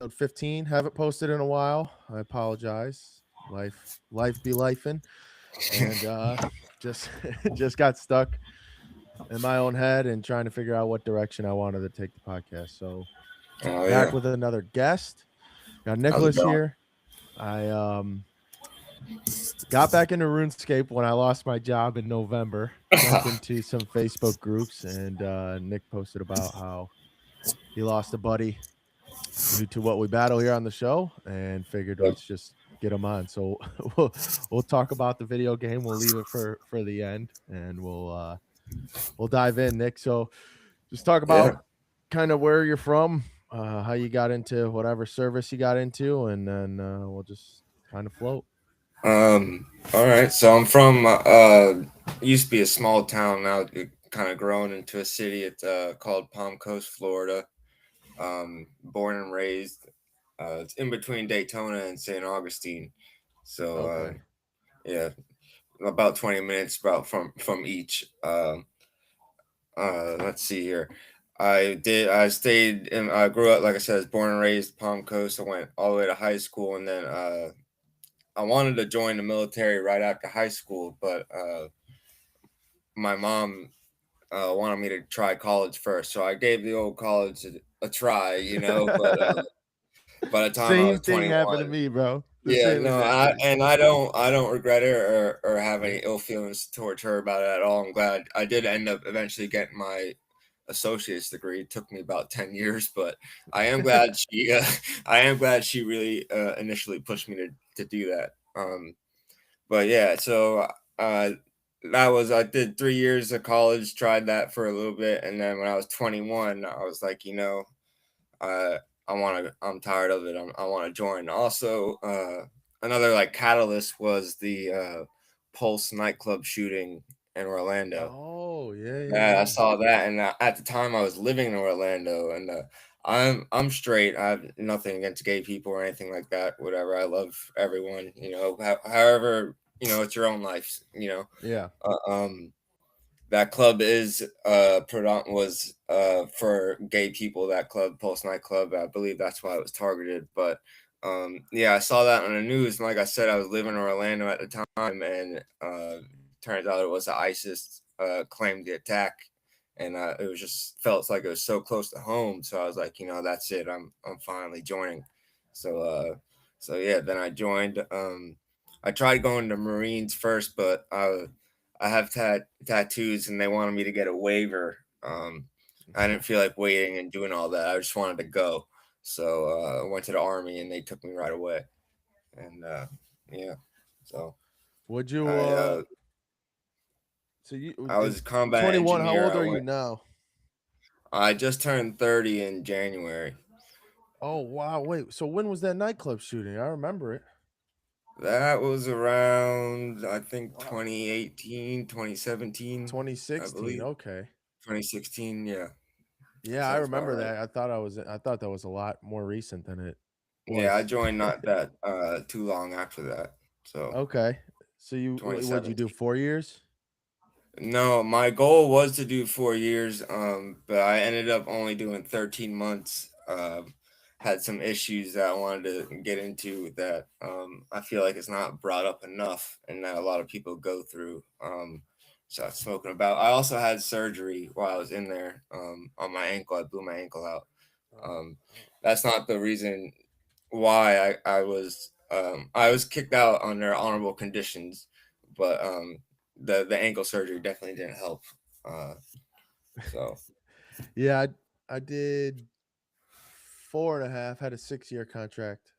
episode 15. Haven't posted in a while. I apologize. Life be lifing, and just just got stuck in my own head and trying to figure out what direction I wanted to take the podcast. So Oh back yeah, with another guest. Got how's it Nicholas going? here. I got back into RuneScape when I lost my job in November. Jumped into some Facebook groups, and Nick posted about how he lost a buddy due to what we battle here on the show, and figured Yep. let's just get him on. So we'll we'll talk about the video game. We'll leave it for the end, and we'll dive in, Nick. So just talk Yeah. about kind of where you're from, how you got into whatever service you got into, and then we'll just kind of float. All right. So I'm from used to be a small town. Now it kind of grown into a city. It's called Palm Coast, Florida. Born and raised. It's in between Daytona and St. Augustine. So Okay. yeah, about 20 minutes about from each. Let's see here. I stayed in I grew up, like I said, I was born and raised Palm Coast. I went all the way to high school, and then I wanted to join the military right after high school, but my mom wanted me to try college first, so I gave the old college a try, But by the time I was Same thing happened 21, to me, bro. The yeah, same no, exact thing. I don't regret it or have any ill feelings towards her about it at all. I'm glad I did end up eventually getting my associate's degree. It took me about 10 years, but I am glad she I am glad she really initially pushed me to do that. But yeah, so uh, I did 3 years of college, tried that for a little bit, and then when I was 21, I was like, uh, I'm tired of it. I want to join. Also, another like catalyst was the Pulse nightclub shooting in Orlando. Oh yeah, yeah, Yeah, I yeah. saw that, and at the time I was living in Orlando, and I'm straight. I have nothing against gay people or anything like that. Whatever, I love everyone. However, it's your own life. Yeah. Uh, that club is was for gay people. That club, Pulse nightclub, I believe that's why it was targeted. But yeah, I saw that on the news, and like I said, I was living in Orlando at the time, and turns out it was the ISIS claimed the attack, and it was just felt like it was so close to home. So I was like, that's it. I'm finally joining. So so yeah, then I joined. I tried going to Marines first, but I have tattoos, and they wanted me to get a waiver. I didn't feel like waiting and doing all that. I just wanted to go. So I went to the army, and they took me right away. And yeah, so Would you I uh, so you I was is a combat 21, how engineer. old are you now? I just turned 30 in January. Oh wow, wait. So when was that nightclub shooting? I remember it. That was around, I think, Wow. 2018, 2017, I 2016. believe. Okay. 2016, yeah. That Yeah, I sounds about remember right. that. I thought that was a lot more recent than it Yeah, I was. joined not that too long after that. So Okay. So what'd you do? 2017. 4 years? No, my goal was to do 4 years, but I ended up only doing 13 months. Had some issues that I wanted to get into that I feel like it's not brought up enough, and that a lot of people go through. So I've spoken about. I also had surgery while I was in there on my ankle. I blew my ankle out. Oh, Um, oh. that's not the reason why I was kicked out under honorable conditions, but the ankle surgery definitely didn't help. Uh, so Yeah, I did 4.5, had a 6-year contract.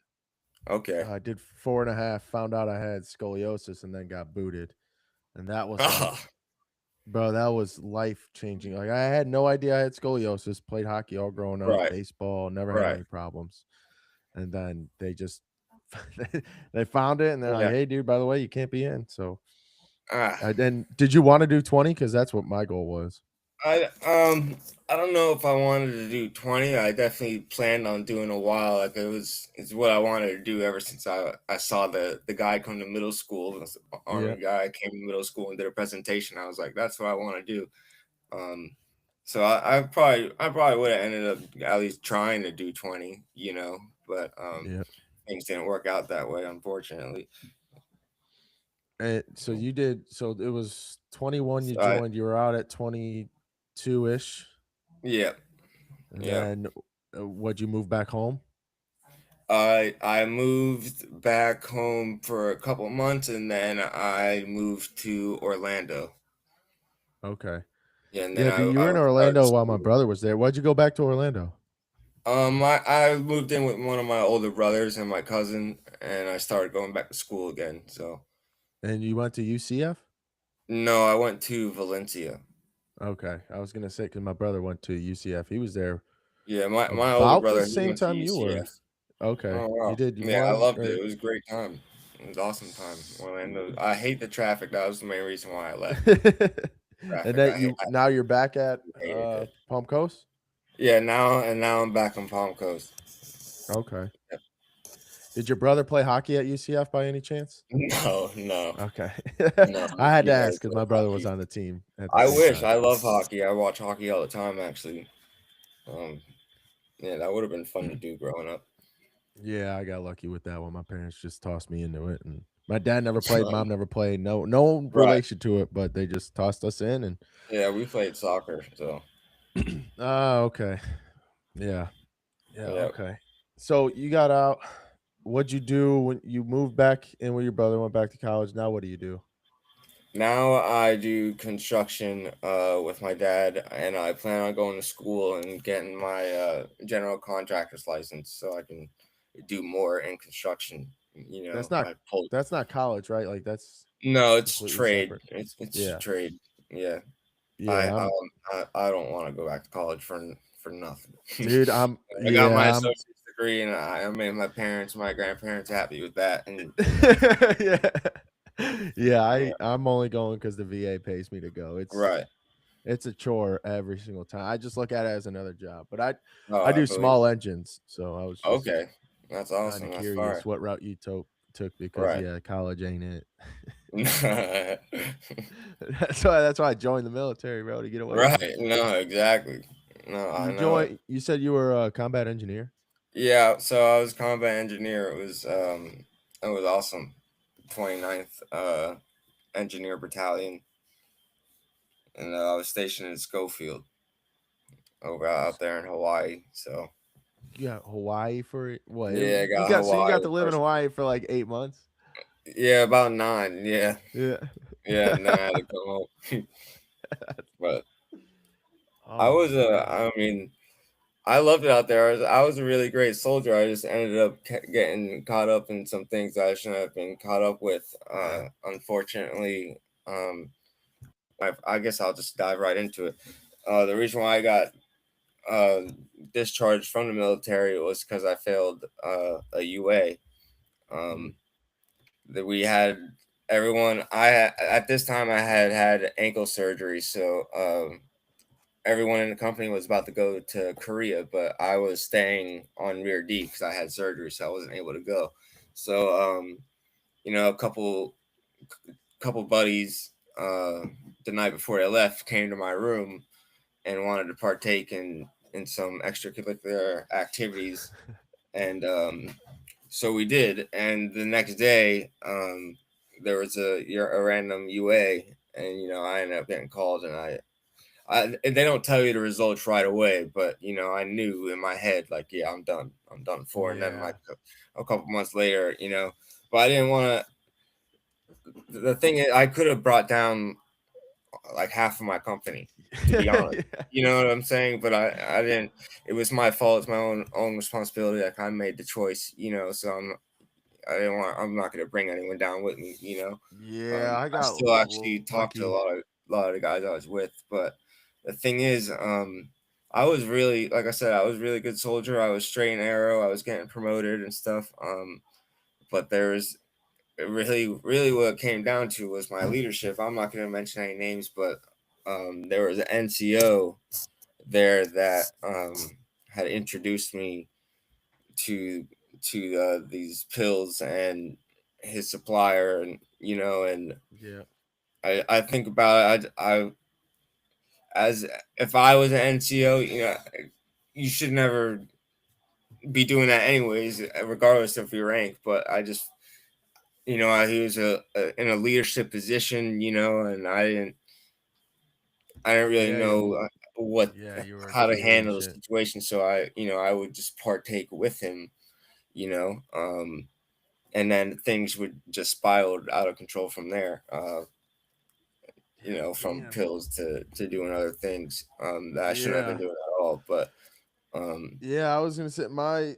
okay. I did 4.5, found out I had scoliosis and then got booted. And that was Ah, like, bro, that was life changing. Like I had no idea I had scoliosis, played hockey all growing up, right, baseball, never had right, any problems. And then they just they found it and they're like, yeah. "Hey dude, by the way, you can't be in." So Ah, I then did you want to do 20 cuz that's what my goal was. I um I don't know if I wanted to do 20. I definitely planned on doing a while. Like it's what I wanted to do ever since I saw the guy come to middle school. This Yeah. army guy came to middle school and did a presentation. I was like, that's what I want to do. Um, So I probably would have ended up at least trying to do 20, but Yeah. things didn't work out that way, unfortunately. And so you did. So it was 21. You So joined. You were out at 22 ish, yeah, and yeah. then would you move back home? I moved back home for a couple months, and then I moved to Orlando. Okay. Yeah, and then Yeah, but you I were in started Orlando while my school. brother was there. Why'd you go back to Orlando? I moved in with one of my older brothers and my cousin, and I started going back to school again. So And you went to UCF? no, I went to Valencia. Okay. I was gonna say because my brother went to UCF. He was there Yeah, my older about the brother, he same went to time you were. UCF. Okay. Oh You wow, did yeah, I one loved it. or It was a great time. It was awesome time. Orlando. I hate the traffic. That was the main reason why I left. and Traffic. that you now you're back at Hated it. Palm Coast? Yeah, now I'm back on Palm Coast. Okay. Yep. Did your brother play hockey at UCF by any chance? No, no, Okay. no. I had He to never ask because played my brother was hockey. on the team at the I same wish. time. I love hockey. I watch hockey all the time. Actually, um, yeah, that would have been fun to do growing up. Yeah, I got lucky with that one. My parents just tossed me into it, and my dad never played, mom never played. No Right. relation to it, but they just tossed us in, and Yeah, we played soccer. So oh, okay, yeah, yeah, yeah. okay. So you got out. What'd you do when you moved back in with your brother? Went back to college. Now what do you do? Now I do construction with my dad, and I plan on going to school and getting my general contractor's license so I can do more in construction. That's not I pull. that's not college, right? Like that's No, it's completely trade. separate. It's Yeah, trade. Yeah, I yeah. um I don't want to go back to college for nothing. Dude. I got my Yeah, associate's degree, and I made my parents, my grandparents happy with that. And yeah. Yeah, yeah, I'm only going because the VA pays me to go. right. It's a chore every single time. I just look at it as another job, but Oh, I I do believe. small engines, so I was just Okay, that's kinda awesome. That's fire. curious what route you took because, Right. yeah, college ain't it. Right. That's why I joined the military, bro, to get away from it. No, exactly. No, I know it. You said you were a combat engineer? Yeah, so I was combat engineer. It was awesome. 29th Engineer Battalion, and I was stationed in Schofield over out there in Hawaii. So You got Hawaii for it? What, yeah, I you got got so you Hawaii got to the live in first. Hawaii for, like, 8 months? Yeah, about 9. Yeah, Yeah. yeah, and then I had to come home. But I Oh was my god. I mean, I loved it out there. I was a really great soldier. I just ended up getting caught up in some things I shouldn't have been caught up with. Unfortunately, um, I guess I'll just dive right into it. The reason why I got uh, discharged from the military was because I failed a UA. Mm, Um, that we had everyone. At this time I had ankle surgery, so everyone in the company was about to go to Korea, but I was staying on rear D because I had surgery, so I wasn't able to go. So, a couple buddies the night before they left came to my room and wanted to partake in some extracurricular activities, and so we did. And the next day, there was a random UA, and I ended up getting called, and and they don't tell you the results right away, but I knew in my head, like, yeah, I'm done for. And then yeah. like a couple months later, but I didn't want to. The thing is, I could have brought down like half of my company, to be honest. Yeah. You know what I'm saying? But I didn't. It was my fault. It's my own responsibility. Like I made the choice, so I didn't want. I'm not going to bring anyone down with me. Yeah, I I got still actually talk to a lucky. lot of the guys I was with, but the thing is, I was really, like I said, I was a really good soldier. I was straight and arrow. I was getting promoted and stuff. But there's really, really what it came down to was my leadership. I'm not going to mention any names, but there was an NCO there that had introduced me to these pills and his supplier, and and Yeah. I think about it. as if I was an NCO, you should never be doing that anyways, regardless of your rank. But I just, he was in a leadership position, and I didn't really Yeah, know what yeah, you were in how to theater and handle the shit. situation. So I would just partake with him, you know, um, and then things would just spiral out of control from there. From Damn. pills to doing other things that I shouldn't have been Yeah. doing at all. But um, Yeah, I was gonna say my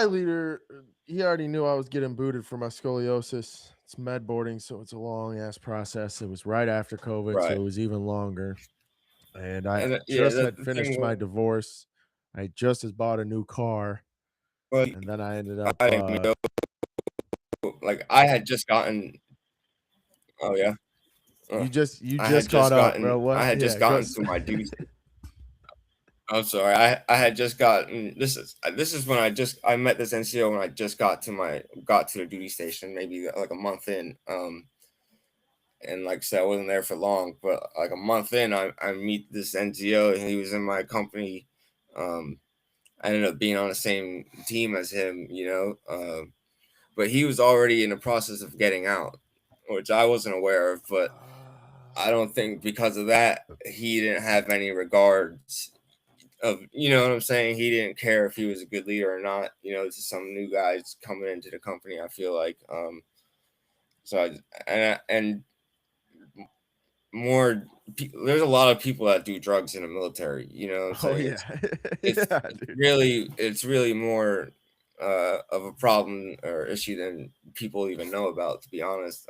leader, he already knew I was getting booted for my scoliosis. It's med boarding, so it's a long ass process. It was right after COVID, so right, it was even longer. And I and yeah, just that's had the finished thing. my divorce. I just has bought a new car, Well, and then I ended up I didn't know, like I had just gotten. Oh yeah, uh, you just caught up, bro. I What? had just Yeah, go. gotten to my duty. I'm sorry. I had just gotten this is when I met this NCO when I just got to the duty station, maybe like a month in. And like I said, I wasn't there for long, but like a month in, I meet this NCO and he was in my company. Um, I ended up being on the same team as him, but he was already in the process of getting out, which I wasn't aware of. But I don't think because of that he didn't have any regards of, you know what I'm saying? He didn't care if he was a good leader or not. This is some new guys coming into the company. I feel like, so and more. There's a lot of people that do drugs in the military. You know what I'm Oh saying? yeah, yeah, dude. It's really more of a problem or issue than people even know about. To be honest,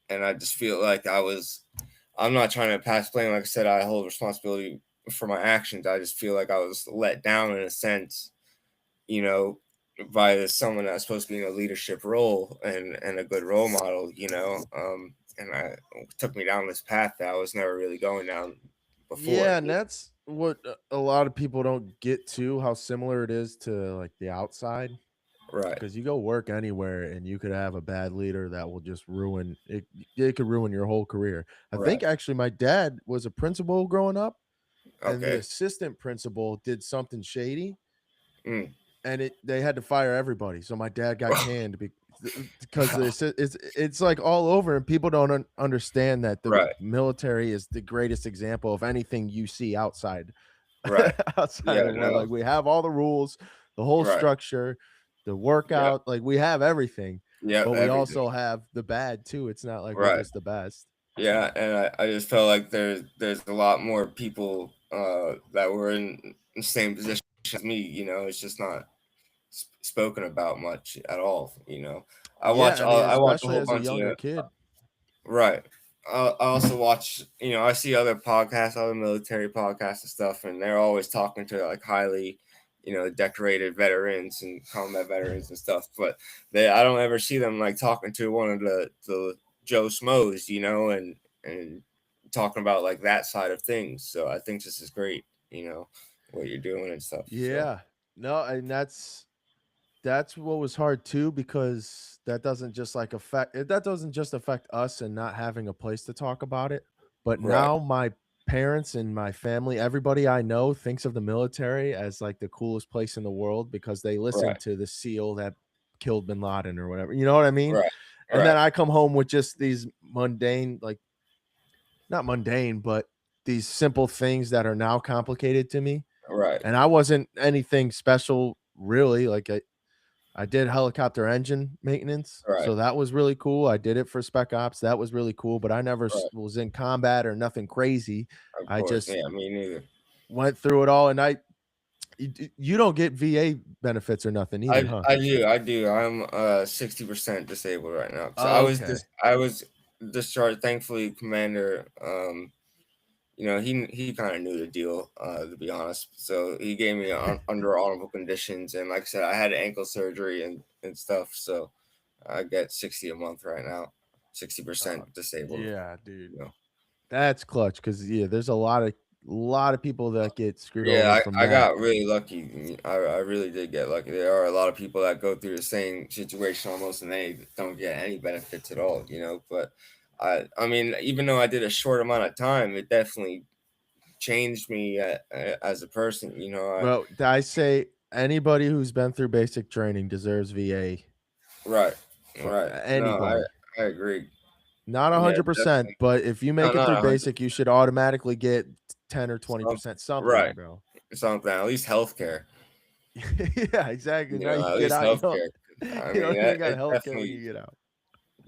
and I just feel like I'm not trying to pass blame. Like I said, I hold responsibility for my actions. I just feel like I was let down in a sense, you know, by someone that's supposed to be in a leadership role and a good role model, and it took me down this path that I was never really going down before. Yeah, and that's what a lot of people don't get to, how similar it is to like the outside. Right, Because you go work anywhere and you could have a bad leader that will just ruin it. It could ruin your whole career. I right. think actually my dad was a principal growing up, and the Okay. assistant principal did something shady, Mm. and they had to fire everybody. So my dad got canned because it's like all over, and people don't understand that the Right, military is the greatest example of anything you see outside right. outside Yeah, of, where no. like we have all the rules, the whole Right. structure, the Yeah. workout, like we have everything, Yeah, but we everything. also have the bad too. It's not like we're Right. just the best. Yeah, and I just felt like there's a lot more people that were in the same position as me. It's just not spoken about much at all. Yeah, I mean, I watch a especially whole as a bunch younger of kid. right. I also watch, I see other podcasts, other military podcasts and stuff, and they're always talking to like highly, decorated veterans and combat veterans and stuff. But I don't ever see them like talking to one of the Joe Schmoes, and talking about like that side of things. So I think this is great, what you're doing and stuff. So Yeah, no, and that's what was hard too, because that doesn't just affect us and not having a place to talk about it, but right, now my parents and my family, everybody I know thinks of the military as like the coolest place in the world because they listen right, to the SEAL that killed bin Laden or whatever. You know what I mean? right, And then right, I come home with just these mundane, like not mundane, but these simple things that are now complicated to me. right, And I wasn't anything special really. Like I did helicopter engine maintenance, right, so that was really cool. I did it for Spec Ops. That was really cool, but I never right. was in combat or nothing crazy. Of I course, just yeah, me neither. went through it all, and you don't get VA benefits or nothing either, huh? I do. I'm 60% disabled right now. So Okay. I was discharged. Thankfully, Commander, he kind of knew the deal, to be honest. So he gave me under honorable conditions, and like I said, I had ankle surgery and stuff. So I get 60 a month right now, Uh, 60% disabled. yeah, dude. You know. That's clutch because yeah, there's a lot of people that get screwed over Yeah, from I that. got really lucky. I really did get lucky. There are a lot of people that go through the same situation almost and they don't get any benefits at all, But I mean, even though I did a short amount of time, it definitely changed me as a person. Bro, I say anybody who's been through basic training deserves VA. Right, For right. No, anybody. I agree. Not Yeah, 100%, definitely. but if you No, make it not through 100. basic, you should automatically get 10 or Some, 20% something, right, bro. something. At least healthcare. Yeah, exactly. Now you At get least out, healthcare. I you mean, don't even got it healthcare when you get out.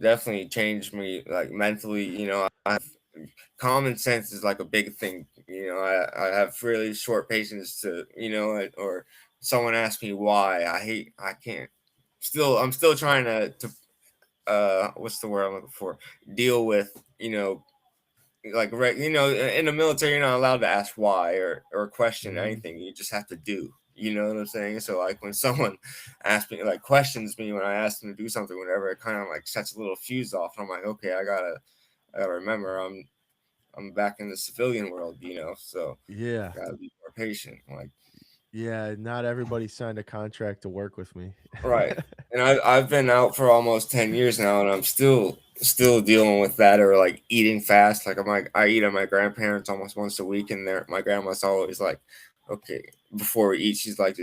definitely changed me, like, mentally. I have common sense is like a big thing. I have really short patience to, or someone asks me why. I can't. I'm still trying to what's the word I'm looking for? Deal with, like, in the military, you're not allowed to ask why or question anything. You just have to do. You know what I'm saying? So, like, when someone asks me, like, questions me when I ask them to do something, whatever, it kind of like sets a little fuse off. And I'm like, okay, I gotta remember I'm back in the civilian world, so Yeah. gotta be more patient. Like, Yeah, not everybody signed a contract to work with me. right. And I've been out for almost 10 years now, and I'm still dealing with that, or like eating fast. Like, I eat at my grandparents almost once a week, and my grandma's always like, okay, before we eat, she's like,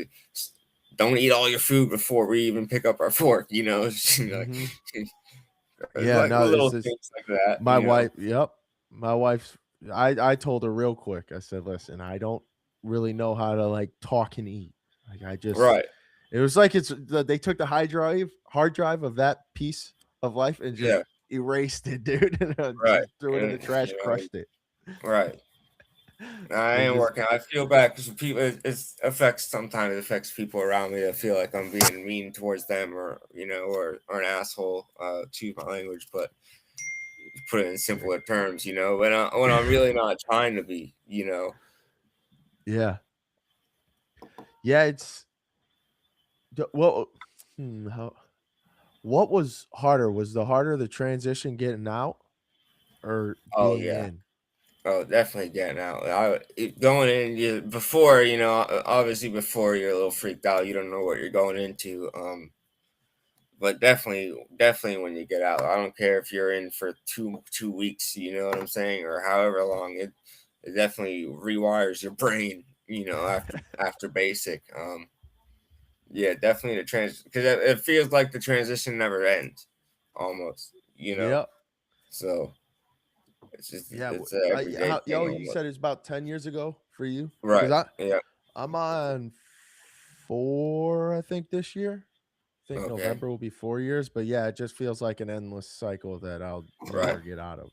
don't eat all your food before we even pick up our fork, She's like, Mhm. it's Yeah, like no, little this is things like that, my wife. Yep. My wife's I told her real quick. I said, "Listen, I don't really know how to like talk and eat. Like I just Right. it was like they took the hard drive of that piece of life and just Yeah. erased it, dude, and Right. just threw it in the And, trash, crushed it. right. I And ain't just working. I feel bad because people. Sometimes it affects people around me that feel like I'm being mean towards them, or an asshole. Choose my language, but put it in simpler terms. When I'm really not trying to be. yeah. Yeah, it's well, how what was harder? Was the harder the transition getting out or Oh being yeah. in? Oh, definitely getting out. Going in, before, obviously before you're a little freaked out, you don't know what you're going into. But definitely when you get out, I don't care if you're in for two weeks, you know what I'm saying, or however long. It definitely rewires your brain, after basic. Yeah, definitely the because it feels like the transition never ends, almost. Yep. So it's just Yeah, it's an everyday thing you almost. said it's about 10 years ago for you? Because Right. Yeah. I'm on 4, I think, this year. I think Okay. November will be 4 years, but yeah, it just feels like an endless cycle that I'll Right. never get out of.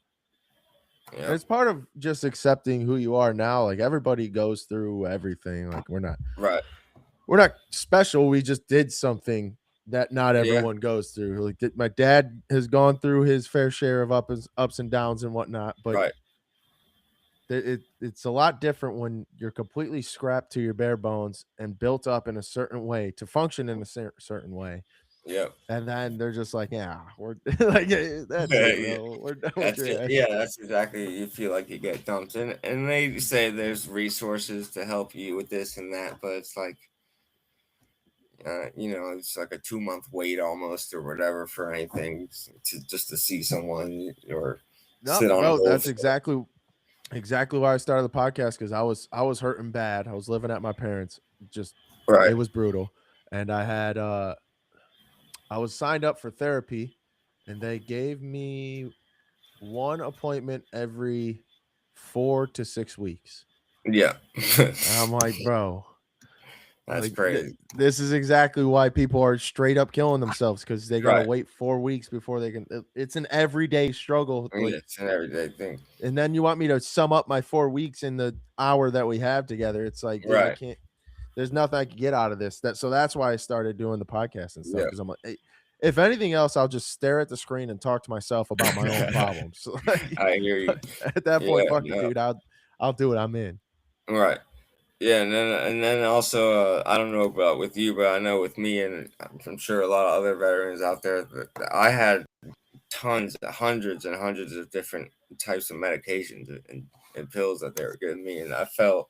And Yeah. it's part of just accepting who you are now. Like everybody goes through everything. Like Right. we're not special. We just did something that not Yeah. everyone goes through. Like my dad has gone through his fair share of ups and downs and whatnot, but Right. it's a lot different when you're completely scrapped to your bare bones and built up in a certain way to function in a certain way. Yep. And then they're just like, yeah, we're like, that's it, Yeah. bro. We're done with That's your it. ass. Yeah, that's exactly. You feel like you get dumped, and they say there's resources to help you with this and that, but it's like, it's like a 2 month wait almost or whatever for anything just to see someone or No, sit on a bro, hold. that's exactly why I started the podcast because I was hurting bad. I was living at my parents. Just Right. it was brutal. And I was signed up for therapy and they gave me one appointment every 4 to 6 weeks. Yeah. And I'm like, bro, That's crazy. this is exactly why people are straight up killing themselves because they got to Right. wait 4 weeks before they can. It's an everyday struggle. Yeah, Like, it's an everyday thing. and then you want me to sum up my 4 weeks in the hour that we have together. It's like, dude, I Right. can't. There's nothing I can get out of this. So that's why I started doing the podcast and stuff Yeah. because I'm like, hey, if anything else, I'll just stare at the screen and talk to myself about my own problems. So, like, I hear you. at that point, Yeah. fuck it, No. dude. I'll do it. I'm in. Right. Yeah, and then also, I don't know about with you, but I know with me, and I'm sure a lot of other veterans out there, that I had tons, hundreds and hundreds of different types of medications and pills that they were giving me, and I felt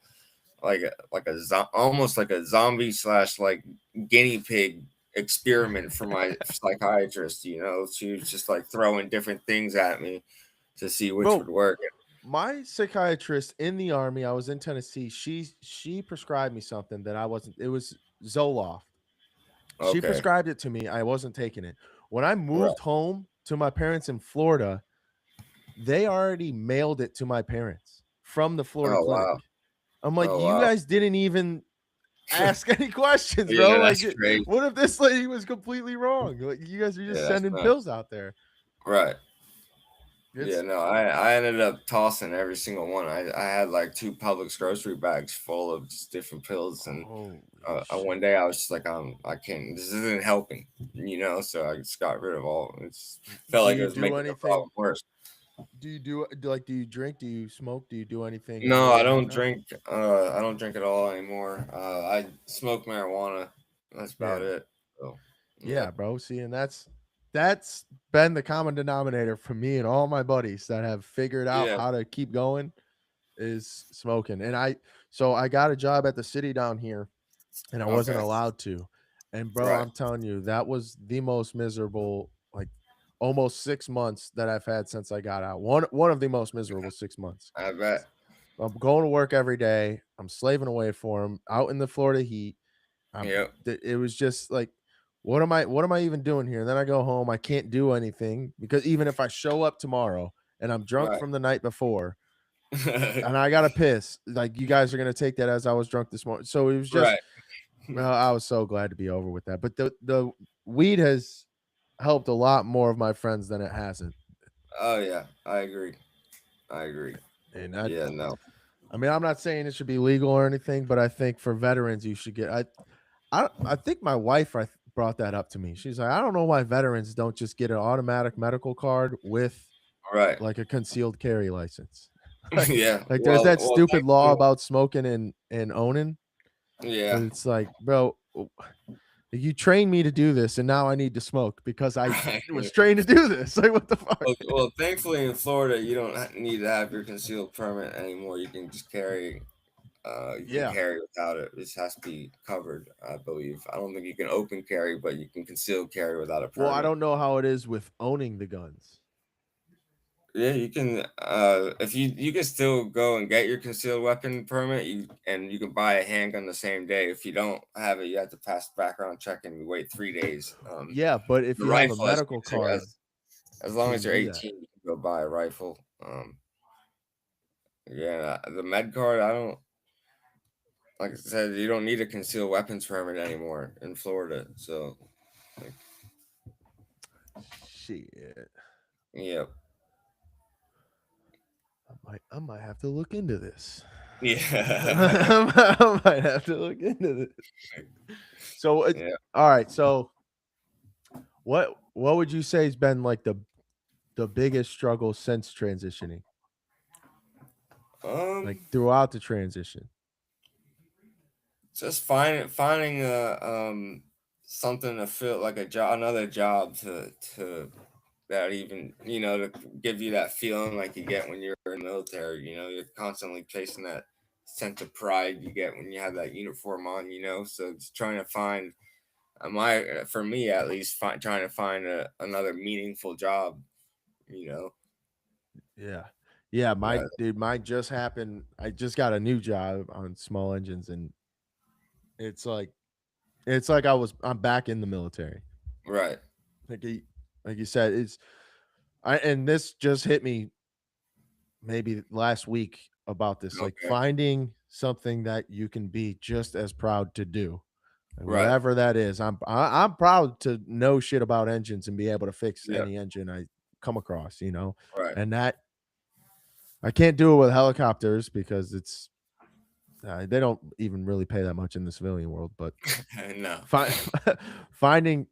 almost like a zombie slash like guinea pig experiment for my psychiatrist. She was just like throwing different things at me to see which would Bro, work. my psychiatrist in the army, I was in Tennessee. She prescribed me something that I wasn't. It was Zoloft. She Okay. prescribed it to me. I wasn't taking it. When I Right. moved home to my parents in Florida, they already mailed it to my parents from the Florida Oh clinic. wow. I'm like, Oh you wow. guys didn't even ask any questions, Yeah, bro. that's Like, crazy. what if this lady was completely wrong? Like, you guys are Yeah, just that's sending nuts. pills out there. Right. Yeah, It's no, I ended up tossing every single one. I had like two Publix grocery bags full of just different pills, and holy one shit. day I was just like, I can't. This isn't helping, So I just got rid of all. It felt Do like it you was do making the anything? problem worse. Do you drink? Do you smoke? Do you do anything No, I illegal right don't now? drink. I don't drink at all anymore. I smoke marijuana. That's about Yeah. it. So, yeah, Yeah, bro. See, and that's been the common denominator for me and all my buddies that have figured out yeah. how to keep going is smoking. And I got a job at the city down here and I wasn't Okay. allowed to. And bro, Right. I'm telling you, that was the most miserable, like almost 6 months that I've had since I got out. One of the most miserable 6 months. I bet. I'm going to work every day. I'm slaving away for them out in the Florida heat. Yep. It was just like, what am I even doing here? And then I go home. I can't do anything because even if I show up tomorrow and I'm drunk Right. from the night before and I gotta piss, like you guys are gonna take that as I was drunk this morning. So it was just, Right. well, I was so glad to be over with that. But the weed has helped a lot more of my friends than it hasn't. Oh yeah, I agree. I agree. And Yeah, no. I mean, I'm not saying it should be legal or anything, but I think for veterans, you should get. I think my wife brought that up to me. She's like, I don't know why veterans don't just get an automatic medical card with Right. like a concealed carry license. like, Yeah. like there's Well, that stupid law thankfully, about smoking and owning, but yeah. it's like, bro, you trained me to do this, and now I need to smoke because I Right. was trained to do this. Like, what the fuck? Well, thankfully in Florida, you don't need to have your concealed permit anymore. You can just carry. You can Yeah. carry without it. This has to be covered, I believe. I don't think you can open carry, but you can conceal carry without a Well, I permit. don't know how it is with owning the guns. Yeah, you can. If you can still go and get your concealed weapon permit, you can buy a handgun the same day. If you don't have it, you have to pass the background check and you wait 3 days. Yeah, but if The you have a rifle, medical card, as long can as you you're do that? 18, you can go buy a rifle. Yeah, the med card, I don't. Like I said, you don't need a concealed weapons permit anymore in Florida. So, like, Shit. yeah, I might have to look into this. yeah, I might have to look into this. So, yeah. all right. So, what would you say has been like the biggest struggle since transitioning, like Um, throughout the transition? just finding a something to feel like a job, another job to that even to give you that feeling like you get when you're in the military. You're constantly chasing that sense of pride you get when you have that uniform on. So it's trying to find for me at least, trying to find another meaningful job. You know, Yeah, yeah. uh, Mine just happened. I just got a new job on small engines, and it's like I'm back in the military. right, Like like you said, and this just hit me maybe last week about this, like okay, finding something that you can be just as proud to do, like right, whatever that is. I'm proud to know shit about engines and be able to fix yeah, any engine I come across, right, and that I can't do it with helicopters because they don't even really pay that much in the civilian world, but no, fi- finding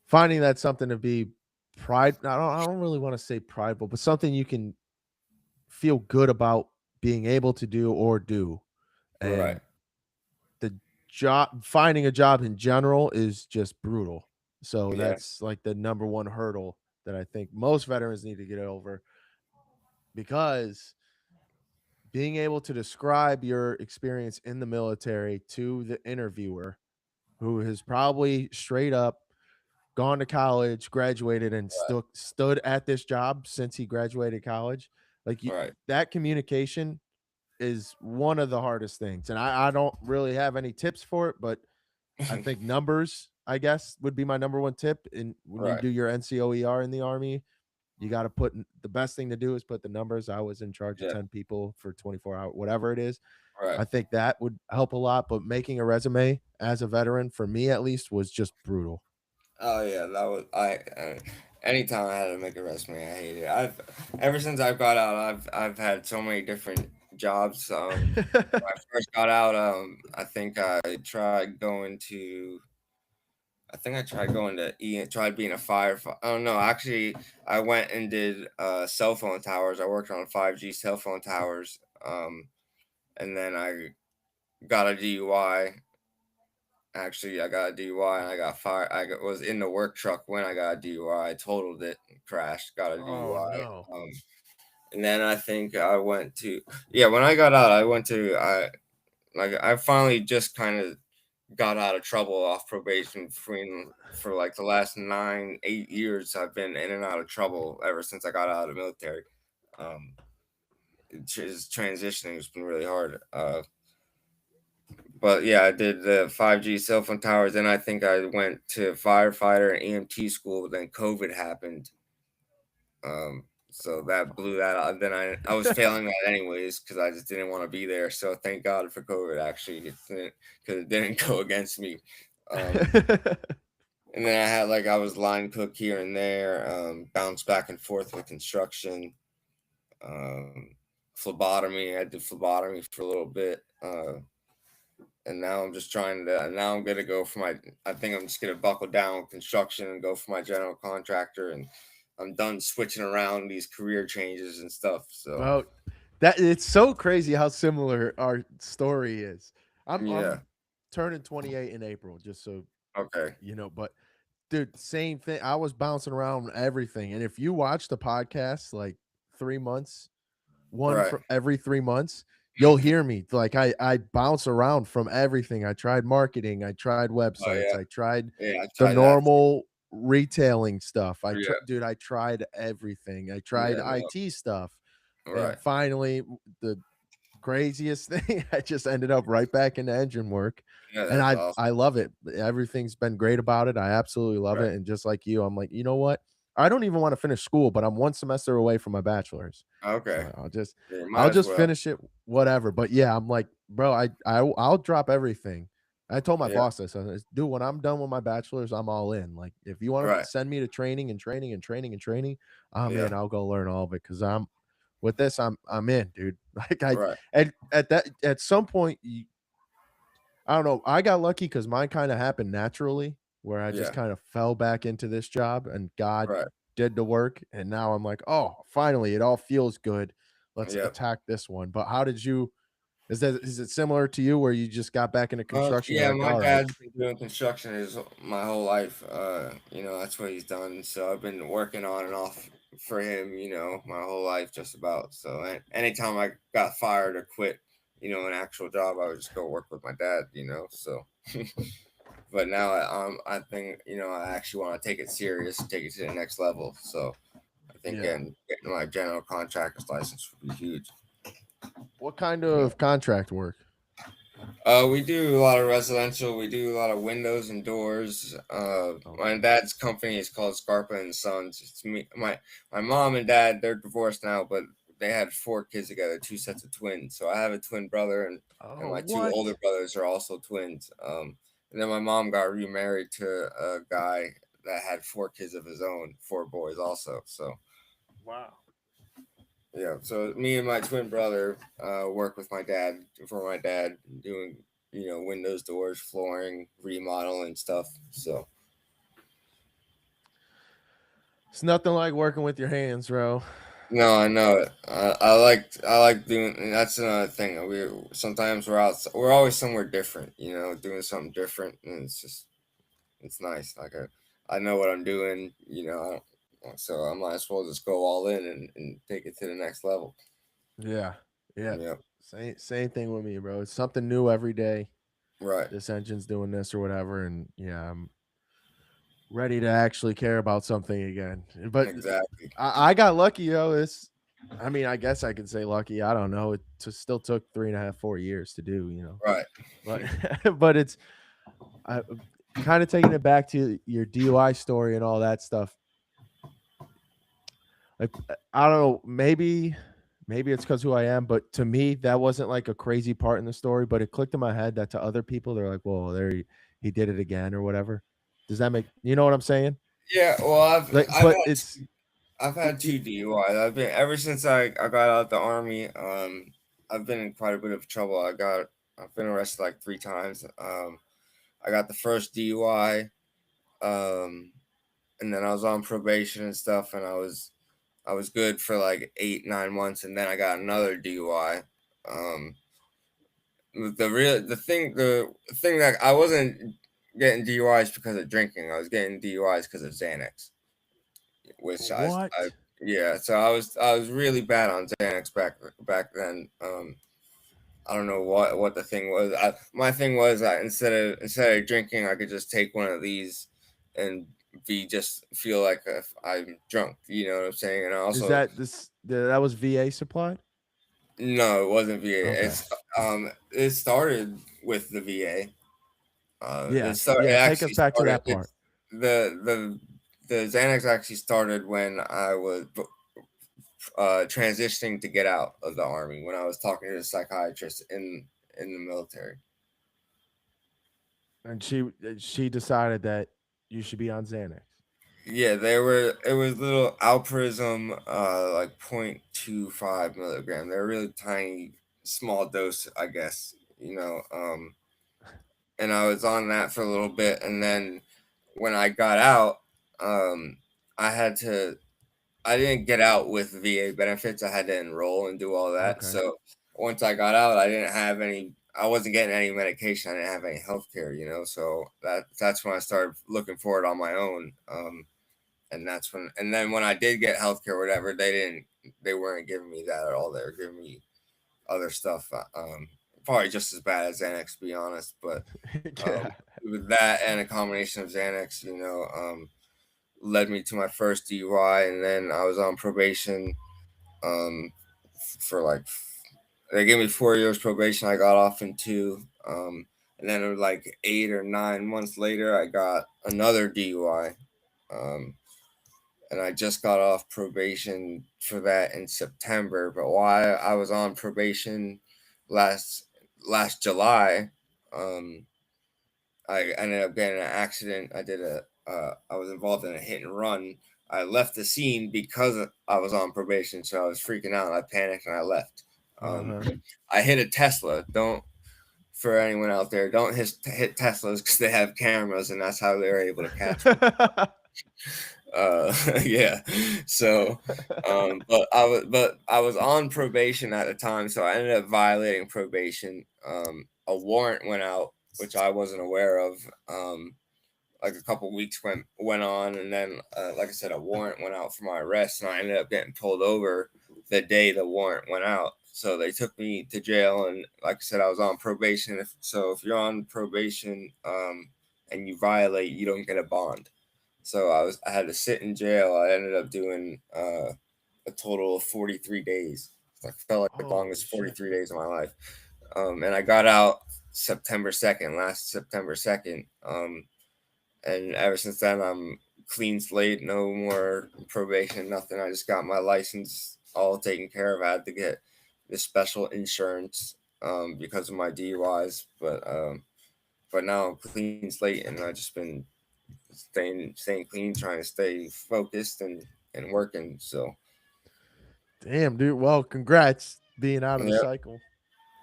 finding that something to be pride. I don't really want to say prideful, but something you can feel good about being able to do or do. right, And the finding a job in general is just brutal. So yeah, that's like the number one hurdle that I think most veterans need to get over, because being able to describe your experience in the military to the interviewer who has probably straight up gone to college, graduated, and still stood at this job since he graduated college. Like Right. that communication is one of the hardest things. And I don't really have any tips for it, but I think numbers, I guess, would be my number one tip. And when you Right. do your NCOER in the Army, you got to put the best thing to do is put the numbers. I was in charge of Yeah. 10 people for 24 hours, whatever it is. Right. I think that would help a lot. But making a resume as a veteran, for me at least, was just brutal. Oh yeah, that was anytime I had to make a resume, I hate it. I've ever since I got out, I've had so many different jobs. When I first got out, I think I tried going to tried being a firefighter. Oh no, actually, I went and did cell phone towers. I worked on 5G cell phone towers. And then I got a DUI. Actually, I got a DUI and I got fired. Was in the work truck when I got a DUI. I totaled it, and crashed, got a Oh DUI. no. And then I think I went to when I got out, I finally just kind of got out of trouble off probation for like the last 8 years. I've been in and out of trouble ever since I got out of the military. Transitioning has been really hard. But yeah, I did the 5G cell phone towers. Then I think I went to firefighter and EMT school. But then COVID happened, so that blew that out. Then I was failing that anyways because I just didn't want to be there. So thank God for COVID actually, because it didn't go against me. And then I had I was line cook here and there, bounced back and forth with construction, phlebotomy. I did phlebotomy for a little bit. And now I'm just now I'm going to go for I think I'm just going to buckle down with construction and go for my general contractor. And I'm done switching around these career changes and stuff. So, Well, that it's so crazy how similar our story is. I'm yeah. turning 28 in April, just so Okay. but dude, same thing. I was bouncing around everything. And if you watch the podcast like 3 months, one Right. for every 3 months, you'll hear me. Like I bounce around from everything. I tried marketing, I tried Oh, websites, yeah. I tried Yeah. I the tried that. normal retailing stuff. Yeah. Dude, I tried everything. I tried Yeah. No. IT stuff. And Right. finally, the craziest thing, I just ended up right back into engine work. Yeah. And That's awesome. I love it. Everything's been great about it. I absolutely love Right. it. And just like you, I'm like, you know what? I don't even want to finish school, but I'm one semester away from my bachelor's. Okay. So Yeah, you might I'll as just well. finish it, whatever. But yeah, I'm like, bro, I'll drop everything. I told my Yeah. boss this. I said, dude, when I'm done with my bachelor's, I'm all in. Like, if you want to Right. send me to training and training and training and training, I'm Yeah. in. I'll go learn all of it because with this, I'm in, dude. Like Right. at some point, I don't know. I got lucky because mine kind of happened naturally, where I just Yeah. kind of fell back into this job, and God Right. did the work. And now I'm like, oh, finally, it all feels good. Let's Yep. attack this one. But how did you? Is it similar to you where you just got back into construction? You're Yeah, like, my all right, dad's been doing construction my whole life. That's what he's done. So I've been working on and off for him, my whole life just about. So anytime I got fired or quit, an actual job, I would just go work with my dad, So, but now I think I actually want to take it serious, take it to the next level. So I think yeah. getting my general contractor's license would be huge. What kind of contract work? We do a lot of residential. We do a lot of windows and doors. Okay. My dad's company is called Scarpa and Sons. It's me, my mom and dad. They're divorced now, but they had 4 kids together, 2 sets of twins. So I have a twin brother, and Oh, my 2 older what? brothers are also twins. And then my mom got remarried to a guy that had 4 kids of his own, 4 boys also. So Wow. yeah, so me and my twin brother work with my dad doing windows, doors, flooring, remodeling stuff. So It's nothing like working with your hands, bro. no, I know it. I like doing. That's another thing. We're always somewhere different. Doing something different, and it's nice. I know what I'm doing. So I might as well just go all in and take it to the next level. Yeah. Yeah. Yeah, Same thing with me, bro. It's something new every day. right. This engine's doing this or whatever, and yeah, I'm ready to actually care about something again. But Exactly. I got lucky, yo. I mean, I guess I could say lucky. I don't know. It still took 3.5, 4 years to do. Right. But but it's I kind of taking it back to your DUI story and all that stuff. Like I don't know, maybe it's because who I am, but to me, that wasn't like a crazy part in the story, but it clicked in my head that to other people, they're like, "Well, there he did it again," or whatever. Does that make you know what I'm saying? Yeah. Well, Like, I've but had it's I've it, had it, two DUIs. I've been ever since I got out of the army. I've been in quite a bit of trouble. I've been arrested like 3 times. I got the first DUI, um, and then I was on probation and stuff, and I was good for like 8 9 months, and then I got another DUI. Um, the thing that I wasn't getting DUIs because of drinking. I was getting DUIs because of Xanax, which I what yeah. So I was really bad on Xanax back then. I don't know what the thing was. My thing was that instead of drinking, I could just take one of these and just feel like if I'm drunk. You know what I'm saying? And is also, that that was VA supplied? no, it wasn't VA. Okay. It started with the VA. Yeah. It Yeah, take us actually back to started. that part. The the the Xanax actually started when I was transitioning to get out of the army, when I was talking to the psychiatrist in the military. And she decided that you should be on Xanax. Yeah, they were. It was little Alprism, like 0.25 milligram. They're really tiny, small dose, I guess. And I was on that for a little bit, and then when I got out, um, I had to. I didn't get out with VA benefits. I had to enroll and do all that. Okay. So once I got out, I didn't have any. I wasn't getting any medication. I didn't have any health care. So that's when I started looking for it on my own. And that's when, and then when I did get health care, whatever, they weren't giving me that at all. They were giving me other stuff. Probably just as bad as Xanax, to be honest. But Yeah. with that and a combination of Xanax, led me to my first DUI, and then I was on probation um, for like they gave me 4 years probation. I got off in two, and then it was like 8 or 9 months later, I got another DUI, um, and I just got off probation for that in September. But while I was on probation last last July, um, I ended up getting in an accident. I was involved in a hit and run. I left the scene because I was on probation, so I was freaking out. I panicked and I left. Um, Uh-huh. I hit a Tesla. Don't For anyone out there, don't hit Teslas because they have cameras, and that's how they're able to catch me. Yeah. So, but I was on probation at the time, so I ended up violating probation. A warrant went out, which I wasn't aware of. Like a couple weeks went on, and then, like I said, a warrant went out for my arrest, and I ended up getting pulled over the day the warrant went out. So they took me to jail, and like I said, I was on probation. If you're on probation, and you violate, you don't get a bond. So I had to sit in jail. I ended up doing a total of 43 days. I felt like the Holy longest shit. 43 days of my life. And I got out September 2nd, last September 2nd. And ever since then, I'm clean slate, no more probation, nothing. I just got my license all taken care of. I had to get this special insurance because of my DUIs, but now I'm clean slate, and I've just been staying clean, trying to stay focused and working. So Damn, dude. Well, congrats being out of the yeah, cycle.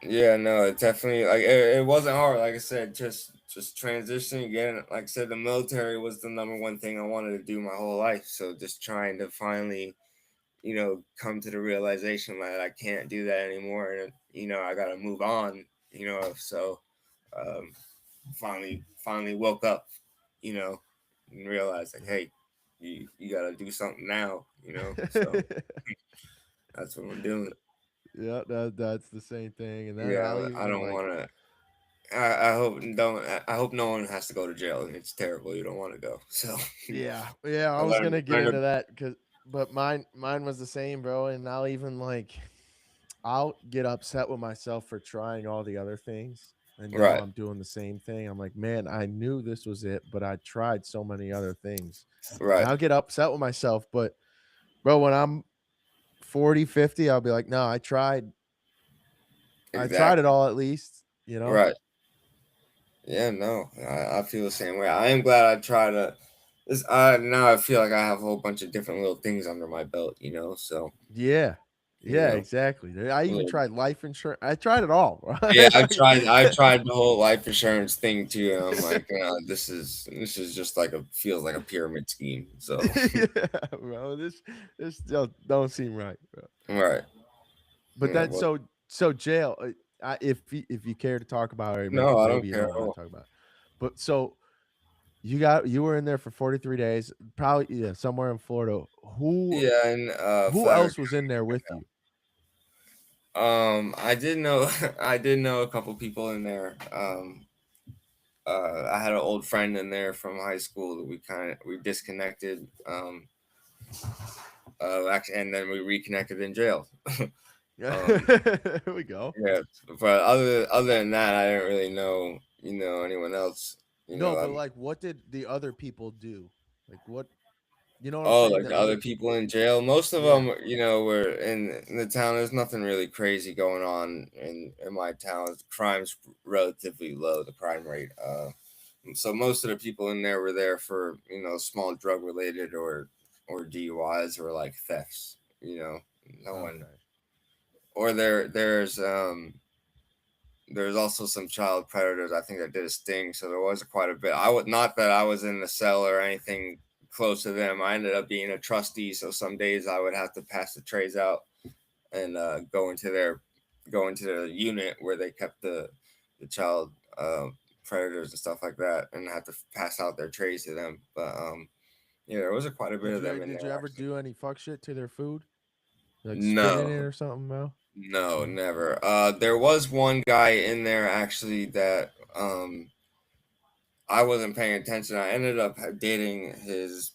yeah, no, it definitely, like, it wasn't hard. Like I said, just transitioning again. Like I said, the military was the number one thing I wanted to do my whole life. So just trying to finally, come to the realization that I can't do that anymore, and I got to move on. So um, finally woke up, you know, and realized, like, hey, you got to do something now. So that's what I'm doing. Yeah, that's the same thing. And then I'll Yeah, I even don't like want to. I hope no one has to go to jail. It's terrible. You don't want to go. So yeah, I I was gonna learned get learned into that because but mine was the same, bro. And I'll even like I'll get upset with myself for trying all the other things. And now Right, I'm doing the same thing. I'm like, man, I knew this was it, but I tried so many other things. And right, I'll get upset with myself. But bro, when I'm 40, 50, I'll be like, no, I tried it exactly. all at least, you know? Right. Yeah, no, I feel the same way. I am glad I tried to. This I now I feel like I have a whole bunch of different little things under my belt, you know. So Yeah. you Yeah, know, exactly. I even little- tried life insurance. I tried it all. yeah, I tried the whole life insurance thing too, and I'm like, this is just like a feels like a pyramid scheme. So Yeah, bro. This don't seem right, bro. right, But yeah, then well, so jail. If you care to talk about it, or no, I maybe don't you care don't at want all. to talk about it. But so you were in there for 43 days, probably yeah, somewhere in Florida. Yeah, and Who Flagler else was in there with you? I did know I did know a couple people in there. I had an old friend in there from high school that we disconnected. Actually, and then we reconnected in jail. um, There we go. yeah, but other than that, I didn't really know anyone else. No, but like, what did the other people do? Like, what you know what I'm Oh, saying? like The the other other, people in jail. Most of yeah. them, were in the town. There's nothing really crazy going on in my town. Crime's relatively low, the crime rate. So most of the people in there were there for small drug related or DUIs or like thefts. No one. Okay. Or there's also some child predators. I think that did a sting. So there was quite a bit. I would not that I was in the cell or anything close to them. I ended up being a trustee, so some days I would have to pass the trays out and go into the unit where they kept the child predators and stuff like that, and have to pass out their trays to them. But yeah, there was quite a bit of them in Did there you ever actually. do any fuck shit to their food? Like spit in it No, or something, Mel? no, No. never. There was one guy in there actually that I wasn't paying attention. I ended up dating his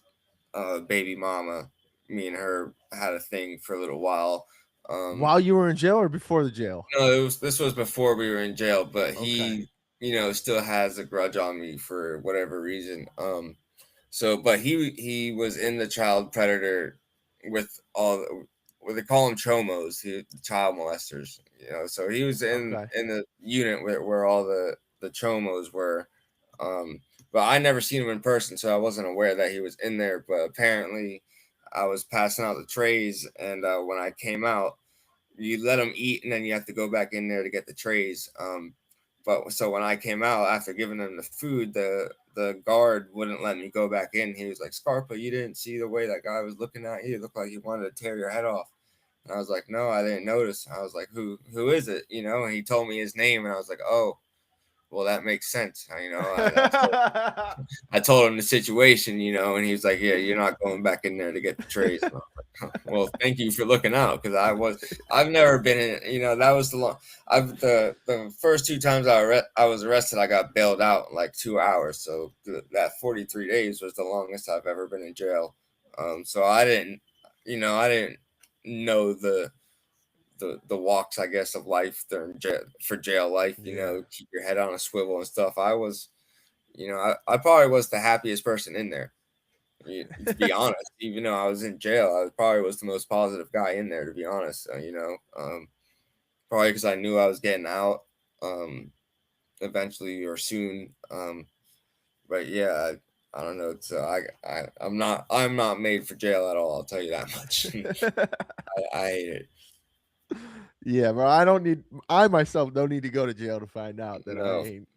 baby mama. Me and her had a thing for a little while. Um, While you were in jail or before the jail? no, this was before we were in jail, but Okay. he, still has a grudge on me for whatever reason. But he was in the child predator with what they call them chomos, the child molesters. So he was in Okay. in the unit where all the chomos were. Um, but I never seen him in person, so I wasn't aware that he was in there. But apparently, I was passing out the trays, and when I came out, you let them eat, and then you have to go back in there to get the trays. But so when I came out after giving them the food, the guard wouldn't let me go back in. He was like, "Scarpa, you didn't see the way that guy was looking at you. It looked like he wanted to tear your head off." And I was like, "No, I didn't notice." I was like, "Who is it?" And he told me his name, and I was like, "Oh, well, that makes sense." I told him the situation, and he was like, "Yeah, you're not going back in there to get the trays." And I was like, "Well, thank you for looking out, because I've never been in, that was the first two times I was arrested, I got bailed out in like 2 hours. So that 43 days was the longest I've ever been in jail. So I didn't know the walks, I guess, of life during jail life. Yeah. Keep your head on a swivel and stuff. I probably was the happiest person in there. To be honest, even though I was in jail, I probably was the most positive guy in there. To be honest, probably because I knew I was getting out, eventually or soon. But yeah, I don't know. So I'm not made for jail at all. I'll tell you that much. I hate it. Yeah, bro. I myself don't need to go to jail to find out that I No, ain't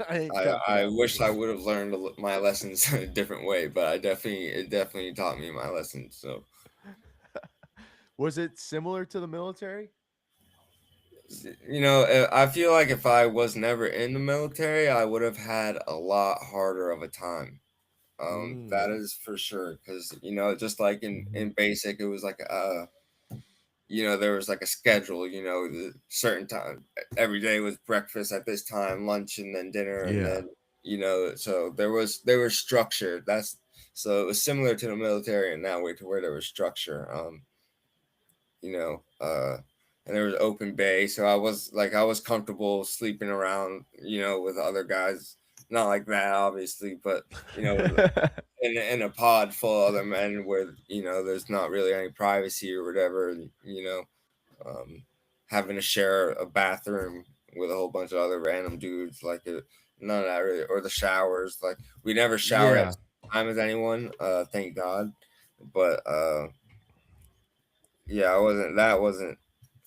I ain't I cut for I that wish life. I would have learned my lessons in a different way, but it definitely taught me my lessons. So Was it similar to the military? I feel like if I was never in the military, I would have had a lot harder of a time. That Mm. is for sure, because just like in basic, it was like there was like a schedule. The certain time every day was breakfast at this time, lunch, and then dinner, and Yeah. then so there was structure. So it was similar to the military in that way, to where there was structure. You know, and there was open bay, so I was comfortable sleeping around, with other guys. Not like that, obviously, but in a pod full of other men where there's not really any privacy or whatever. Um, Having to share a bathroom with a whole bunch of other random dudes, like none of that really, or the showers. Like we never showered at Yeah. the same time as anyone, thank God. But yeah, I wasn't. That wasn't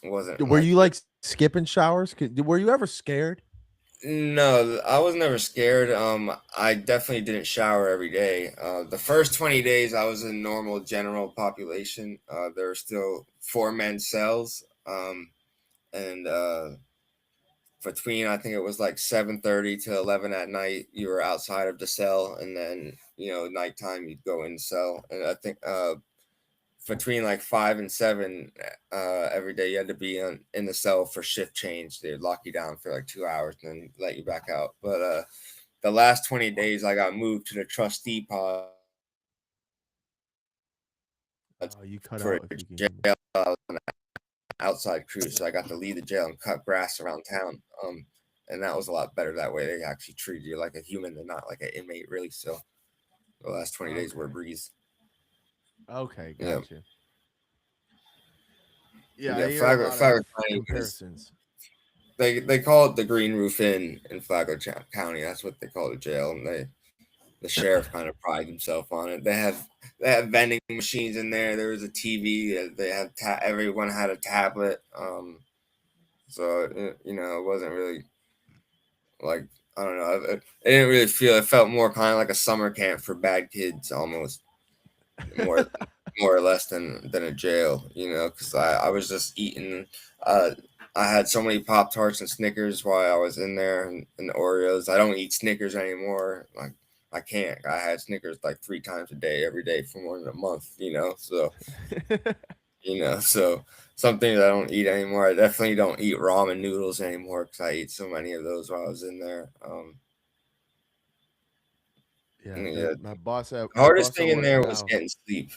Were like you like skipping showers? Were you ever scared? No, I was never scared. I definitely didn't shower every day. The first 20 days, I was in normal general population. There were still 4 men cells. And between, I think it was like 7:30 to 11 at night, you were outside of the cell, and then nighttime you'd go in the cell. And I think between like 5 and 7 every day, you had to be in the cell for shift change. They'd lock you down for like 2 hours and then let you back out. But the last 20 days, I got moved to the trustee pod Oh, you cut for out if you can hear me. jail. I was on an outside crew, so I got to leave the jail and cut grass around town. And that was a lot better that way. They actually treated you like a human and not like an inmate, really. So the last 20 days were a Okay. breeze. Okay, Yeah, gotcha. Yeah, I yeah. hear a lot Flagler of County was comparisons. they call it the Green Roof Inn in Flagler County. That's what they call the jail, and the sheriff kind of pride himself on it. They have vending machines in there. There was a TV. They had everyone had a tablet. So it wasn't really like, I don't know. It didn't really feel. It felt more kind of like a summer camp for bad kids, almost more more or less than a jail. Because I was just eating. Uh, I had so many Pop Tarts and Snickers while I was in there, and Oreos. I don't eat Snickers anymore. Like I can't. I had Snickers like 3 times a day, every day for more than a month. So some things I don't eat anymore. I definitely don't eat ramen noodles anymore because I ate so many of those while I was in there. Yeah, Yeah, dude. the My hardest boss at thing in work there was now. getting sleep.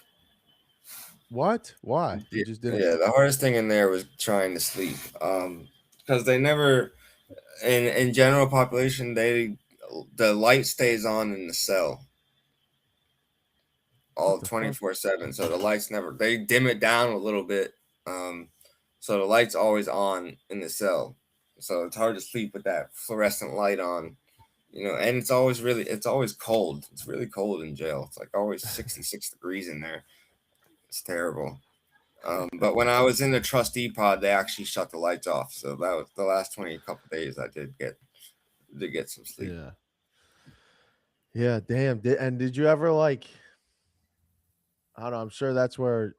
What? Why? You Yeah, just didn't. yeah, the hardest thing in there was trying to sleep. Because they never, in general population, the light stays on in the cell What all the fuck? 24/7. So the lights never, they dim it down a little bit. So the light's always on in the cell. So it's hard to sleep with that fluorescent light on. And it's always cold. It's really cold in jail. It's like always 66 degrees in there. It's terrible. But when I was in the trustee pod, they actually shut the lights off. So that was the last 20 couple days. I did get some sleep. Yeah. Yeah, damn. And did you ever like, I don't know, I'm sure that's where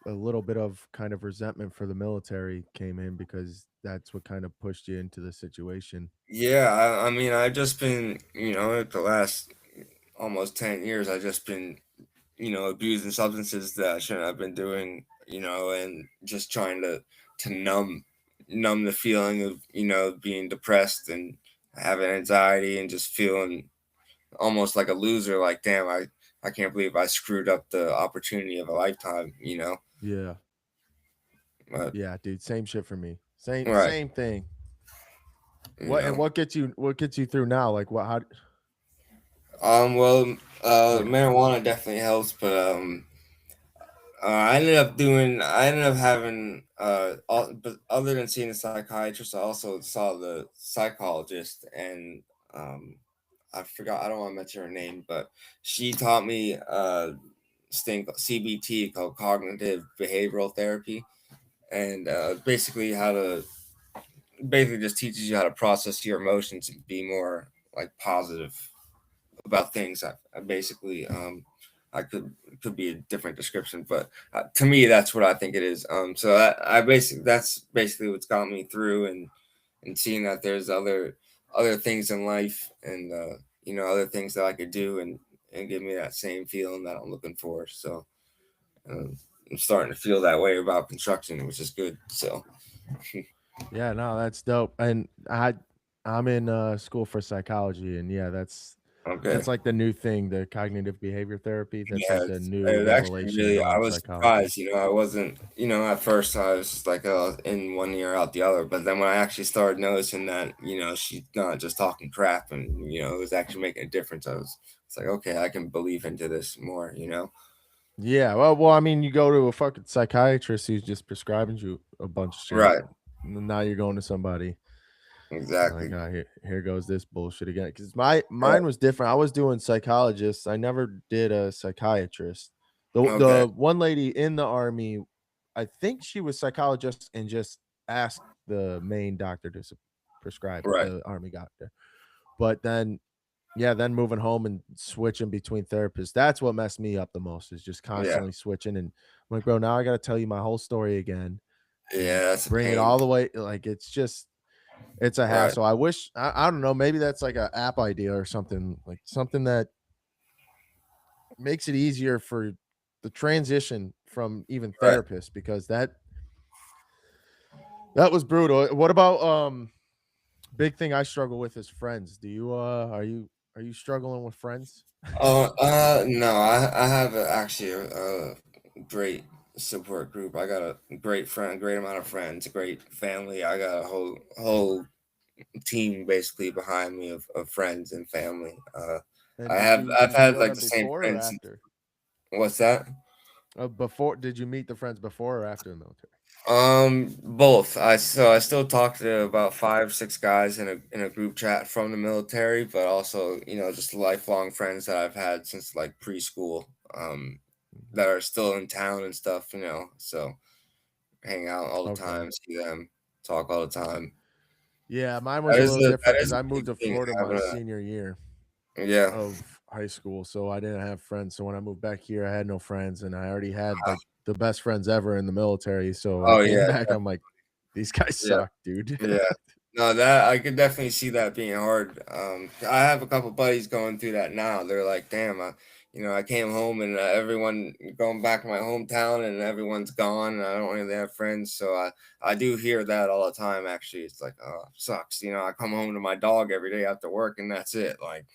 a little bit of kind of resentment for the military came in because that's what kind of pushed you into the situation. Yeah, I mean, I've just been, the last almost 10 years, I've just been, abusing substances that I shouldn't have been doing, and just trying to numb the feeling of, being depressed and having anxiety and just feeling almost like a loser. Like, damn, I can't believe I screwed up the opportunity of a lifetime. Yeah. But Yeah, dude, same shit for me. Same right, same thing. you What and know. what gets you through now? Like what how Well, like marijuana definitely helps, but I ended up having but other than seeing a psychiatrist, I also saw the psychologist, and um, I forgot. I don't want to mention her name, but she taught me this thing called CBT, called cognitive behavioral therapy, and basically just teaches you how to process your emotions and be more like positive about things. I basically I could be a different description, but to me that's what I think it is. So I basically that's basically what's got me through, and seeing that there's other things in life, and other things that I could do, and give me that same feeling that I'm looking for. So um, I'm starting to feel that way about construction, which is good. So yeah, no, that's dope. And I'm in school for psychology and yeah, that's Okay. That's like the new thing, the cognitive behavior therapy. That's Yeah, like the new it's actually revelation really. I in was psychology. surprised. I wasn't. At first I was just like, oh, in one ear out the other. But then when I actually started noticing that, she's not just talking crap, and it was actually making a difference. It's like, okay, I can believe into this more. Yeah, well, I mean, you go to a fucking psychiatrist who's just prescribing you a bunch of shit. Right. And now you're going to somebody like, Exactly. here goes this bullshit again. Because Right. mine was different. I was doing psychologists. I never did a psychiatrist. Okay. The one lady in the army, I think she was psychologist and just asked the main doctor to prescribe it, Right. the army doctor. But then, yeah, then moving home and switching between therapists. That's what messed me up the most, is just Yeah. constantly switching. And I'm like, bro, now I got to tell you my whole story again and Yeah. That's a bring it pain. all the way. Like, it's a Right. hassle. I wish, I don't know, maybe that's like an app idea or something, like something that makes it easier for the transition from even Right. therapists, because that was brutal. What about big thing I struggle with is friends. Do you are you struggling with friends? Oh, no, I have actually a great support group. I got a great amount of friends, a great family. I got a whole team basically behind me of friends and family. And did I've you had know like them the same before or friends since, after? what's that? Before, did you meet the friends before or after the military? Both. I still talk to about 5, 6 guys in a group chat from the military, but also, just lifelong friends that I've had since like preschool, Mhm. that are still in town and stuff, so hang out all the Okay. time, see them, talk all the time. Yeah, mine was a little That different because is a I moved big to thing Florida my having senior year yeah. of high school, so I didn't have friends. So when I moved back here, I had no friends, and I already had like the best friends ever in the military. So I Oh, came yeah, back, I'm like, these guys yeah, suck, dude. yeah. No, that I could definitely see that being hard. I have a couple buddies going through that now. They're like, "Damn, I came home and everyone going back to my hometown and everyone's gone and I don't really have friends." So I do hear that all the time. Actually, it's like, oh, sucks. I come home to my dog every day after work and that's it. Like,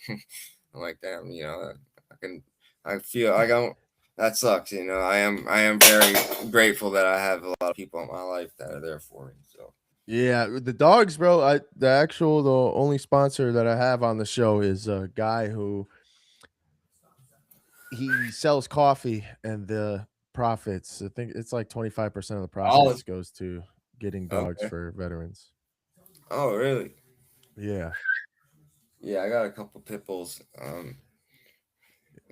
I'm like, damn. I can, I feel I don't. That sucks. I am very grateful that I have a lot of people in my life that are there for me. So. Yeah, the dogs, bro. The only sponsor that I have on the show is a guy who he sells coffee, and the profits, I think it's like 25% of the Oh, profits goes to getting dogs okay. for veterans. Oh, really? Yeah. Yeah, I got a couple pit bulls.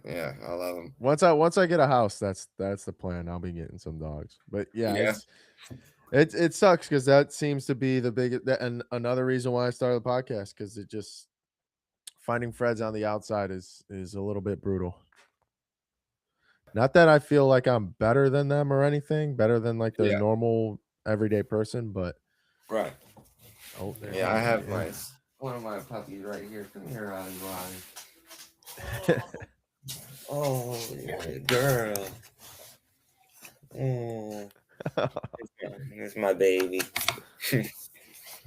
Yeah, I love them. Once I get a house, that's the plan. I'll be getting some dogs. But yeah, Yeah, it sucks because that seems to be the biggest, and another reason why I started the podcast, because it just finding friends on the outside is a little bit brutal. Not that I feel like I'm better than them or anything, better than like the yeah, normal everyday person, but right. oh, there Yeah, he I is. have Yeah. one of my puppies right here. Come here, Riley. Oh, yeah, girl. Mm, here's my baby.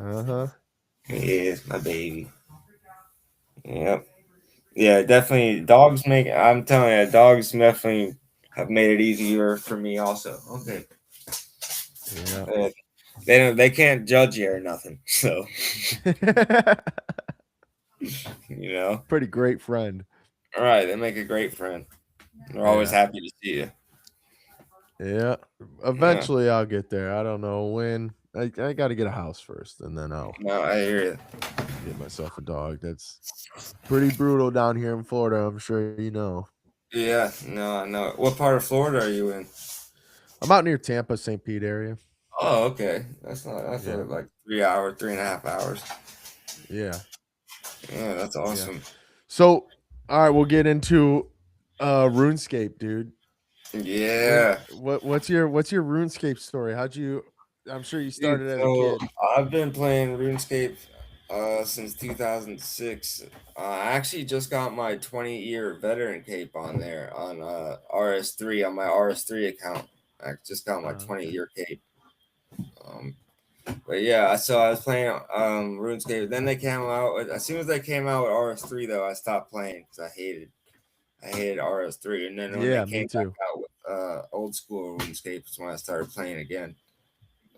Uh-huh. He is my baby. Yep. Yeah, definitely. Dogs make. I'm telling you, dogs definitely have made it easier for me. Also, okay. Yeah. Uh, they don't. They can't judge you or nothing. So you know. Pretty great friend. All right, they make a great friend. They're always Yeah. happy to see you. Yeah. Yeah. Eventually I'll get there. I don't know when. I got to get a house first, and then I'll No, I hear you. get myself a dog. That's pretty brutal down here in Florida, I'm sure you know. Yeah. No, I know. What part of Florida are you in? I'm out near Tampa, St. Pete area. Oh, okay. That's not. That's Yeah. like 3 hours, 3.5 hours. Yeah. Yeah, that's Yeah. awesome. So, all right, we'll get into RuneScape, dude. Yeah. What's your RuneScape story? I'm sure you Dude, started as a so kid. I've been playing RuneScape since 2006. I actually just got my 20-year veteran cape on there on RS3 on my RS3 account. I just got my Okay. 20-year cape. Um, But yeah, so I was playing RuneScape. Then they came out as soon as they came out with RS3 though, I stopped playing because I hated RS3. And then when they Yeah, me came back too. out with old school RuneScape is when I started playing again.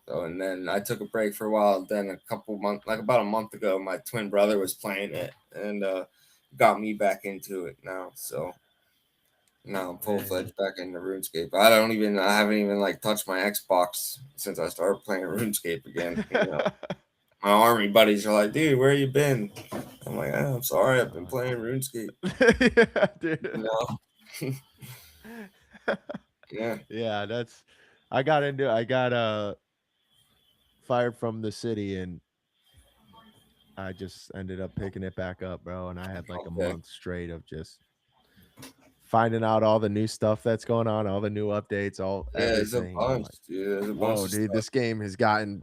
So and then I took a break for a while. Then a couple months, like about a month ago, my twin brother was playing it and got me back into it now. So now I'm full Man. fledged back into RuneScape. I haven't even like touched my Xbox since I started playing RuneScape again. You know, my army buddies are like, dude, where you been? I'm like, oh, I'm sorry, I've been playing RuneScape. Yeah, dude. You know, yeah, Yeah, I got fired from the city, and I just ended up picking it back up, bro. And I had like a okay, month straight of just finding out all the new stuff that's going on, all the new updates, all yeah, there's a everything. And I'm bunch, like, dude. There's a bunch whoa, of dude, stuff. this game has gotten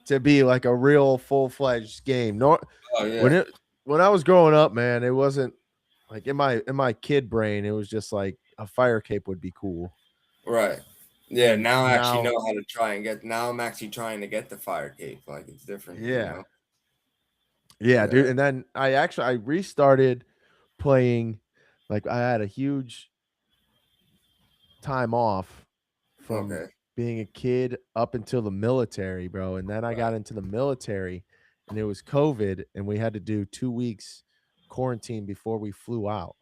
to be like a real full-fledged game. No, Oh when yeah, it when I was growing up, man, it wasn't like in my kid brain, it was just like a fire cape would be cool. right. Yeah, And now I actually now, know how to try and get. Now I'm actually trying to get the fire cape. Like it's different, you yeah. know. Yeah, Yeah. dude. And then I restarted playing. Like I had a huge time off from Okay. being a kid up until the military, bro. And then I Right. got into the military, and it was COVID, and we had to do 2 weeks quarantine before we flew out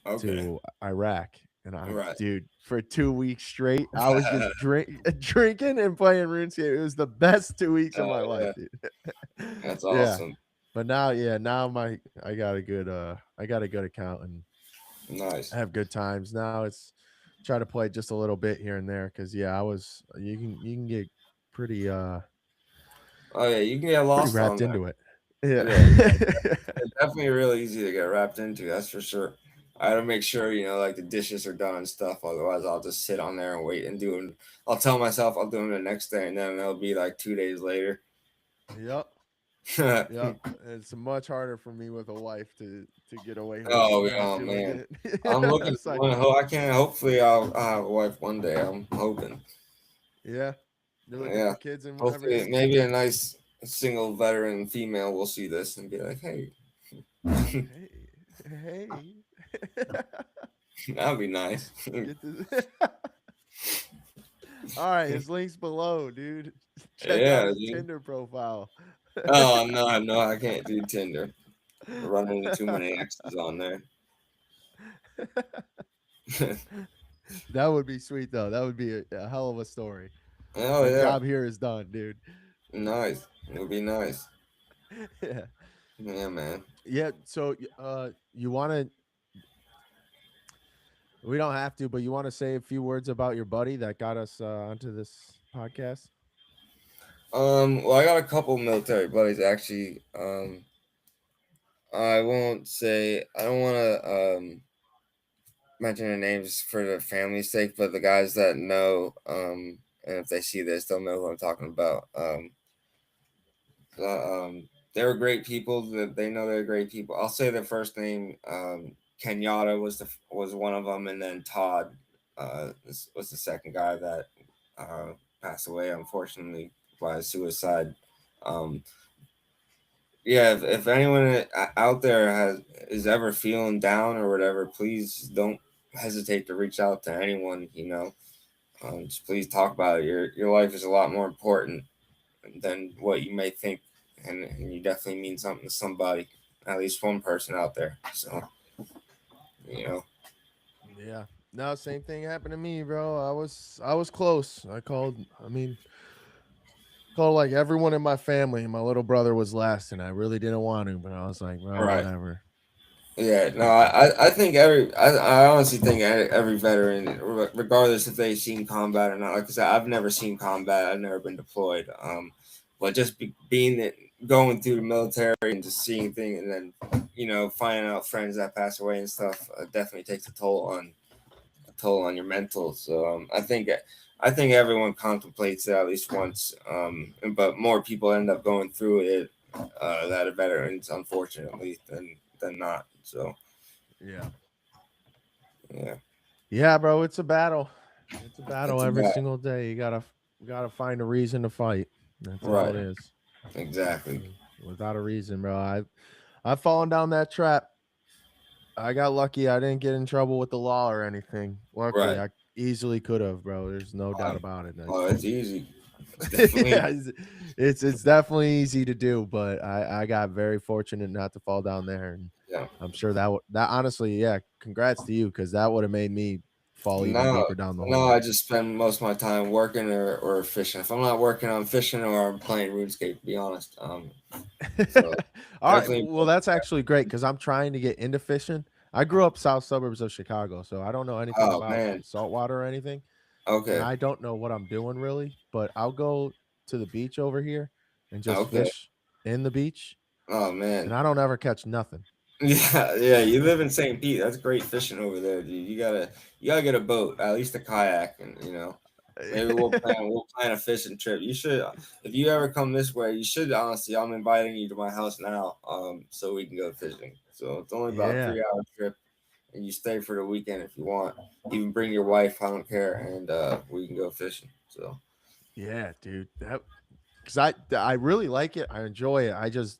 Okay. to Iraq. And Right. dude, for 2 weeks straight, I was just drinking and playing RuneScape. It was the best 2 weeks of Oh my life, yeah, dude. that's Yeah. awesome. But now, yeah, now I got a good account, and I Nice. have good times. Now it's try to play just a little bit here and there, because yeah, I was you can get pretty Oh yeah, you can get pretty lost on wrapped there. into it. Yeah. Yeah, yeah. It's definitely really easy to get wrapped into. That's for sure. I gotta make sure like the dishes are done and stuff. Otherwise, I'll just sit on there and wait and do them. I'll tell myself I'll do them the next day, and then it'll be like 2 days later. Yep. Yep. It's much harder for me with a wife to get away with Oh, not oh doing man, it. I'm looking It's for like, one. I can't. Hopefully, I'll have a wife one day. I'm hoping. yeah, doing it Yeah. for kids and Hopefully, everything. maybe a nice single veteran female will see this and be like, "Hey, Hey, hey. that'd be nice." Get this. All right, his link's below, dude. Check out Yeah, his dude. Tinder profile. Oh no, no, I can't do Tinder. Running into too many exes on there. That would be sweet though. That would be a hell of a story. Oh My yeah, job here is done, dude. nice. It would be nice. Yeah. Yeah, man. Yeah, so you want to we don't have to, but you want to say a few words about your buddy that got us onto this podcast? Well, I got a couple military buddies actually. I won't say. I don't want to mention their names for their family's sake, but the guys that know, and if they see this, they'll know who I'm talking about. They were great people. That they know they're great people. I'll say the first name. Kenyatta was one of them, and then Todd was the second guy that passed away unfortunately by suicide. Um, yeah, if anyone out there is ever feeling down or whatever, please don't hesitate to reach out to anyone. Just please talk about it. Your life is a lot more important than what you may think, and you definitely mean something to somebody, at least one person out there. So you know, Yeah. No, same thing happened to me, bro. I was close. Called like everyone in my family. My little brother was last, and I really didn't want to, but I was like, all well, right. whatever. Yeah, no, I think I honestly think every veteran, regardless if they've seen combat or not, like I said, I've never seen combat, I've never been deployed. But just being that going through the military and just seeing things, and then finding out friends that pass away and stuff, definitely takes a toll on your mental. So I think everyone contemplates it at least once. But more people end up going through it that are veterans, unfortunately, than not. So Yeah. yeah, Yeah, bro, it's a battle. It's a battle it's every about single day. You gotta find a reason to fight. That's all Right. it is. Exactly. Without a reason, bro. I've fallen down that trap. I got lucky. I didn't get in trouble with the law or anything. Luckily, Right. I easily could have, bro. There's no doubt about it. Oh, it's easy. It's definitely Yeah, it's definitely easy to do, but I got very fortunate not to fall down there, and yeah. I'm sure that honestly, yeah, congrats to you because that would have made me fall even No, deeper down the no, hole. I just spend most of my time working or fishing. If I'm not working, I'm fishing or I'm playing RuneScape, to be honest. So All right, definitely. well, that's actually great because I'm trying to get into fishing. I grew up south suburbs of Chicago, so I don't know anything Oh about man. saltwater or anything. And Okay. I don't know what I'm doing really, but I'll go to the beach over here and just Okay. fish in the beach, Oh and man. I don't ever catch nothing. Yeah, yeah. You live in St. Pete. That's great fishing over there, dude. You gotta get a boat, at least a kayak, and maybe we'll plan a fishing trip. You should, if you ever come this way, you should honestly. I'm inviting you to my house now, so we can go fishing. So it's only about a Yeah, 3 hour trip, and you stay for the weekend if you want. Even bring your wife. I don't care, and we can go fishing. So yeah, dude. That because I really like it. I enjoy it. I just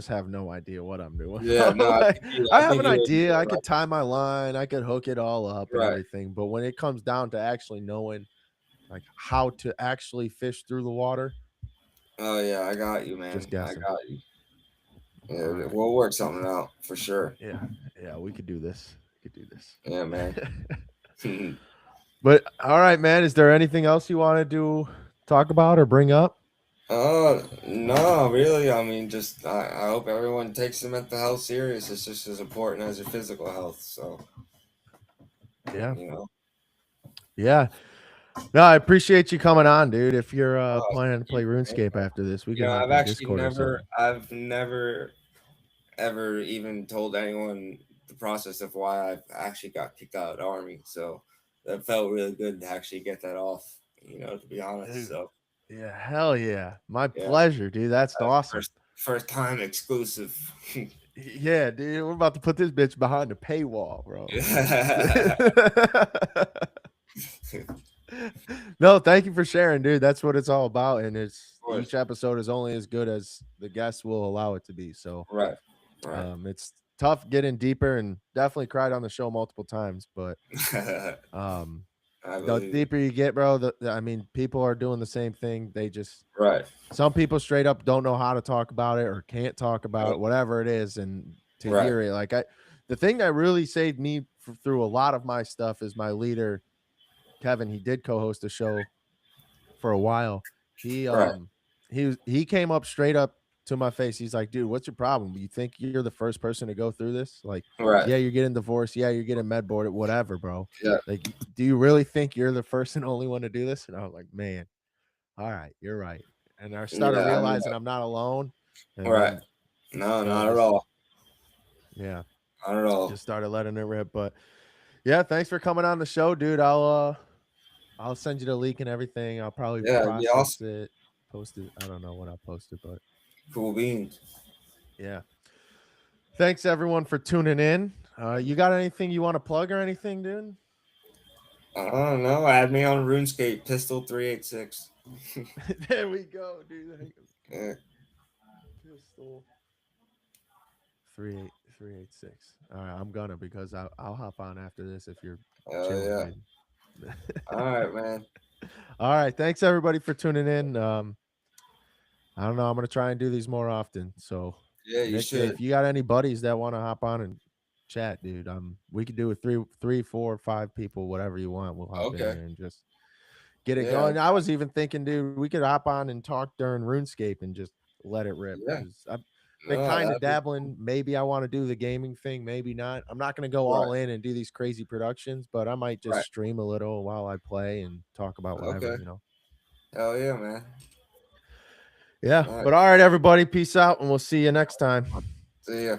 have no idea what I'm doing. yeah, no, I Like, think you. I I have think an you would idea. enjoy I my could tie my line. I could hook it all up and right. everything. But when it comes down to actually knowing like how to actually fish through the water, Oh yeah, I got you, just man. I guessing. got you. All Yeah, right. we'll work something out for sure. Yeah. Yeah. We could do this. We could do Yeah, man. this. But all right, man. Is there anything else you want to talk about or bring up? No, really. I mean, just I hope everyone takes their mental health serious. It's just as important as your physical health. So, Yeah. you know, Yeah. No, I appreciate you coming on, dude. If you're uh, planning to play you, RuneScape after this, we could hop I've in actually Discord or something. I've never ever even told anyone the process of why I've actually got kicked out of the army. So that felt really good to actually get that off. To be honest. Dude. So Yeah, hell yeah. My yeah, pleasure, dude. That's awesome. first time exclusive. Yeah, dude. We're about to put this bitch behind the paywall, bro. No, thank you for sharing, dude. That's what it's all about. And it's each episode is only as good as the guests will allow it to be. So Right. it's tough getting deeper and definitely cried on the show multiple times, but the deeper you get, bro, I mean, people are doing the same thing. They just right. Some people straight up don't know how to talk about it or can't talk about it, whatever it is. And to hear it, like the thing that really saved me through a lot of my stuff is my leader, Kevin. He did co-host a show for a while. He came up straight up to my face. He's like, dude, what's your problem? You think you're the first person to go through this? Like, yeah, you're getting divorced. Yeah, you're getting med boarded, whatever, bro. Yeah. Like, do you really think you're the first and only one to do this? And I was like, man, all right, you're right. And I started realizing I'm not alone. Right. No, not at all. Yeah. Not at all. Just started letting it rip. But yeah, thanks for coming on the show, dude. I'll send you the link and everything. I'll probably process it, post it. I don't know when I'll post it, but cool beans. Yeah. Thanks everyone for tuning in. You got anything you want to plug or anything, dude? I don't know. Add me on RuneScape, Pistol 386. There we go, dude. Yeah. Pistol 386. All right, I'm gonna because I'll hop on after this if you're chilling. Yeah. All right, man. All right, thanks everybody for tuning in. I don't know. I'm gonna try and do these more often. So yeah, you Nick, should. If you got any buddies that want to hop on and chat, dude, we could do it 3, 4, 5 people, whatever you want. We'll hop in there and just get it going. I was even thinking, dude, we could hop on and talk during RuneScape and just let it rip. Yeah. I've been kind of dabbling. Maybe I want to do the gaming thing, maybe not. I'm not going to go all in and do these crazy productions, but I might just stream a little while I play and talk about whatever, Hell yeah, man. Yeah. But all right, everybody, peace out, and we'll see you next time. See ya.